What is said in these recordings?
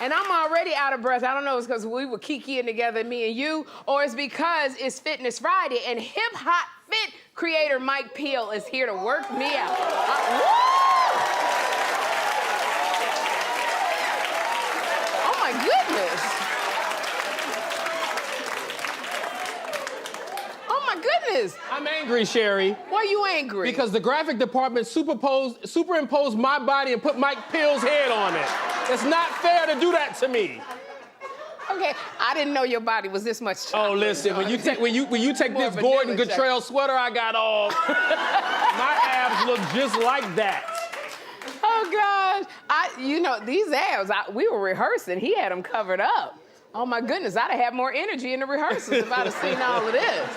And I'm already out of breath. I don't know if it's because we were kikiing together, me and you, or it's because it's Fitness Friday and Hip Hop Fit creator Mike Peele is here to work me out. Oh my goodness. Oh my goodness. I'm angry, Sherri. Why are you angry? Because the graphic department superimposed my body and put Mike Peele's head on it. It's not fair to do that to me. Okay, I didn't know your body was this much chocolate. Oh, listen, when you take this Gordon Cottrell sweater I got on, my abs look just like that. Oh gosh, you know these abs. We were rehearsing. He had them covered up. Oh my goodness, I'd have had more energy in the rehearsals if I'd have seen all of this.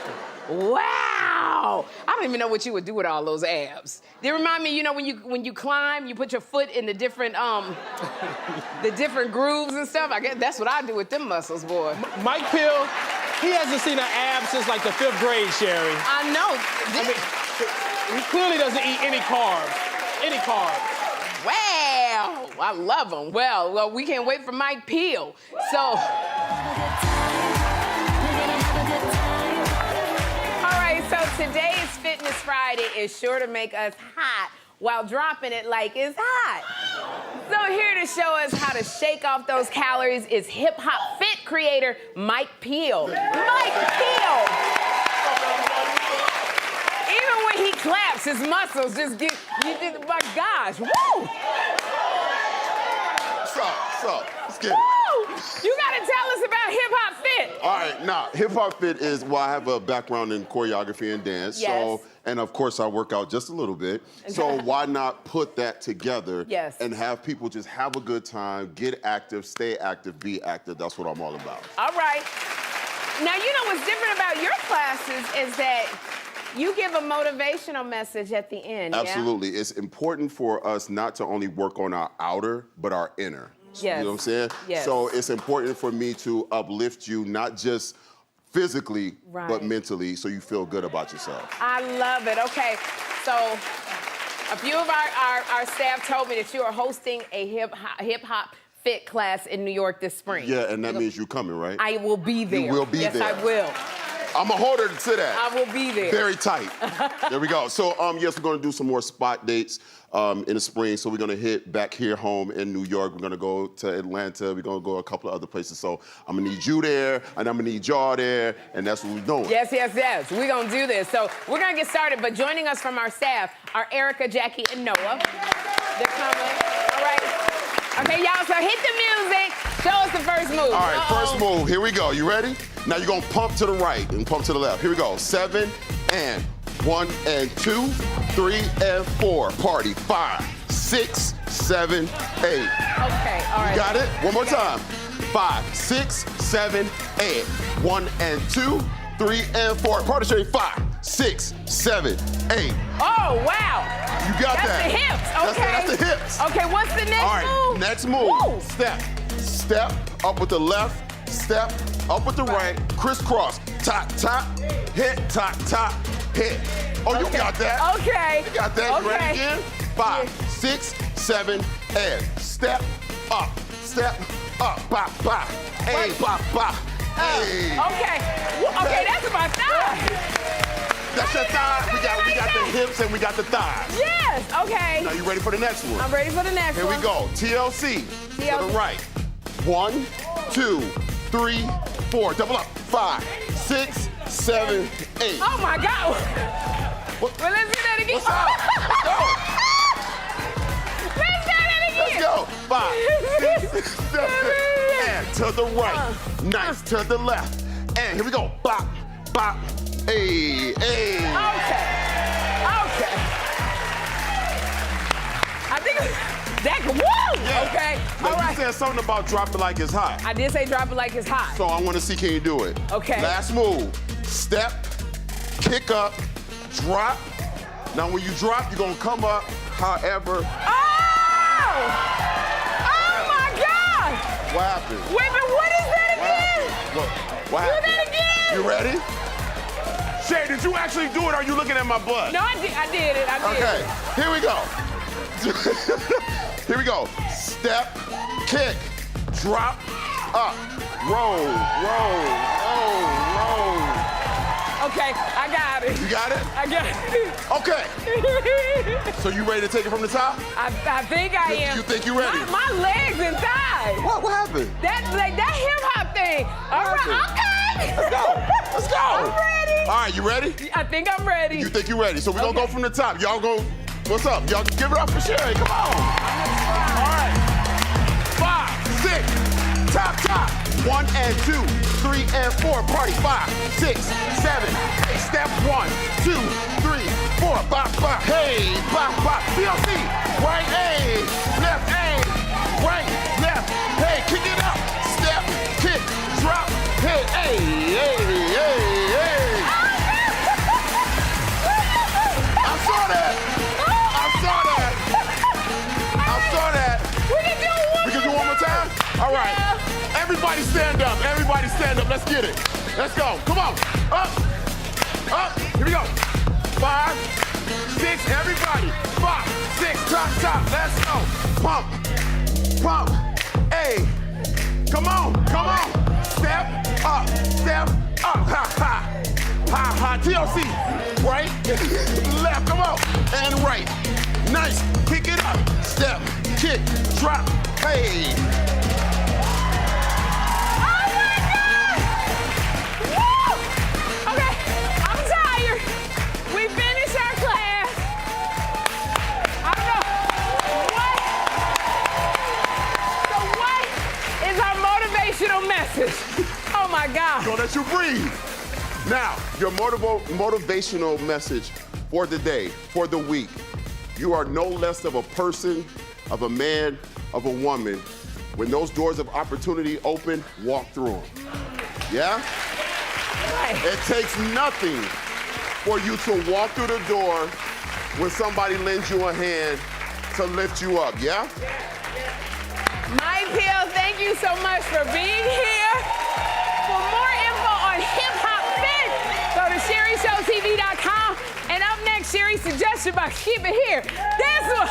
Wow! I don't even know what you would do with all those abs. They remind me, you know, when you climb, you put your foot in the different grooves and stuff. I guess that's what I do with them muscles, boy. Mike Peele, he hasn't seen an ab since like the 5th grade, Sherri. I know. I mean, he clearly doesn't eat any carbs. Any carbs. Wow! I love him. Well, we can't wait for Mike Peele. So. So today's Fitness Friday is sure to make us hot while dropping it like it's hot. So here to show us how to shake off those calories is Hip Hop Fit creator Mike Peele. Mike Peele! Even when he claps, his muscles just get, my gosh, woo! What's up? Let's get it. You gotta tell us about Hip Hop Fit. All right, now, Hip Hop Fit is, well, I have a background in choreography and dance. Yes. So, and of course, I work out just a little bit. So why not put that together and have people just have a good time, get active, stay active, be active. That's what I'm all about. All right. Now, you know what's different about your classes is that you give a motivational message at the end. Absolutely. Yeah? It's important for us not to only work on our outer, but our inner. Yes. You know what I'm saying? Yes. So it's important for me to uplift you, not just physically, but mentally, so you feel good about yourself. I love it. Okay, so a few of our staff told me that you are hosting a hip hop fit class in New York this spring. Yeah, and that means you're coming, right? I will be there. You will be there. Yes, I will. I'm a holder to that. I will be there. Very tight. There we go. So, yes, we're going to do some more spot dates in the spring. So we're going to hit back here home in New York. We're going to go to Atlanta. We're going to go a couple of other places. So I'm going to need you there, and I'm going to need y'all there, and that's what we're doing. Yes, yes, yes. We're going to do this. So we're going to get started, but joining us from our staff are Erica, Jackie, and Noah. They're coming. All right. Okay, y'all, so hit the music. Show us the first move. All right, first move. Here we go. You ready? Now you're going to pump to the right and pump to the left. Here we go. 7 and 1 and 2, 3 and 4. Party. 5, 6, 7, 8. Okay, all right. You got it? One more time. 5, 6, 7, 8. 1 and 2, 3 and 4. Party straight. 5, 6, 7, 8. Oh, wow. You got that. That's the hips. Okay. That's the hips. Okay, what's the next All right, move? next move. Woo. Step up with the left, step up with the right, crisscross, top, hit, top, hit. Oh, you got that. Okay. You got that. You Okay. ready again? 5, 6, 7, and step up, bop, bop, hey, bop, bop, hey. Okay. Okay, that's my thigh. That's your thigh. We got the hips and we got the thighs. Yes, okay. Now you ready for the next one? I'm ready for the next Here one. we go. TLC. To the right. 1, 2, 3, 4. Double up. 5, 6, 7, 8. Oh my God. Well, let's do that again. What's up? Let's go. Let's do that again. Let's go. 5, 6, 7, and to the right. Nice. To the left. And here we go. Bop, bop. Hey, hey. Okay. I think that could, woo! Yeah. Okay, Now, all right. You said something about drop it like it's hot. I did say drop it like it's hot. So I want to see, can you do it? Okay. Last move. Step, kick up, drop. Now when you drop, you're going to come up however. Oh! Oh my God! What happened? Wait a minute, what is that again? What Do happened? that again! You ready? Shay, did you actually do it or are you looking at my butt? No, I did it. Okay, here we go. Here we go. Step, kick, drop, up, roll, roll, roll, roll. Okay, I got it. You got it? I got it. Okay. So you ready to take it from the top? I think I am. You think you ready? My legs and thighs. What happened? That hip hop thing. All right, okay. Let's go. Let's go. I'm ready. All right, you ready? I think I'm ready. You think you're ready? So we're gonna go Okay. from the top. Y'all go. What's up? Y'all give it up for Sherri. Come on. All right. 5, 6, top, top. 1 and 2, 3 and 4. Party. 5, 6, 7, 8. Step 1, 2, 3, 4. Bop, bop. Hey, bop, bop. PLC. Right, hey. Left, hey. Right, left. Hey, kick it up. Step, kick, drop. Hey, hey, hey, hey, hey. I saw that. I saw that. I saw that. We can do it one We can do it one more time? All right. Yeah. Everybody stand up. Everybody stand up. Let's get it. Let's go. Come on. Up. Up. Here we go. 5, 6. Everybody. 5, 6. Top, top. Let's go. Pump. Pump. Hey. Come on. Come on. Step up. Step up. Ha, ha. Ha, ha. TLC. Right. Left. Come on. And right. Nice. Pick it up. Step. Kick. Drop. Hey. Okay, I'm tired. We finished our class. I don't know. So what is our motivational message? Oh my God. Gonna let you breathe. Now, your motivational message for the day, for the week. You are no less of a person, of a man, of a woman. When those doors of opportunity open, walk through them. Yeah? Right. It takes nothing for you to walk through the door when somebody lends you a hand to lift you up, yeah? Mike Peele, thank you so much for being here. For more info on Hip Hop Fit, go to SherriShowTV.com. And up next, Sherri's suggestion by Keep It Here. This one.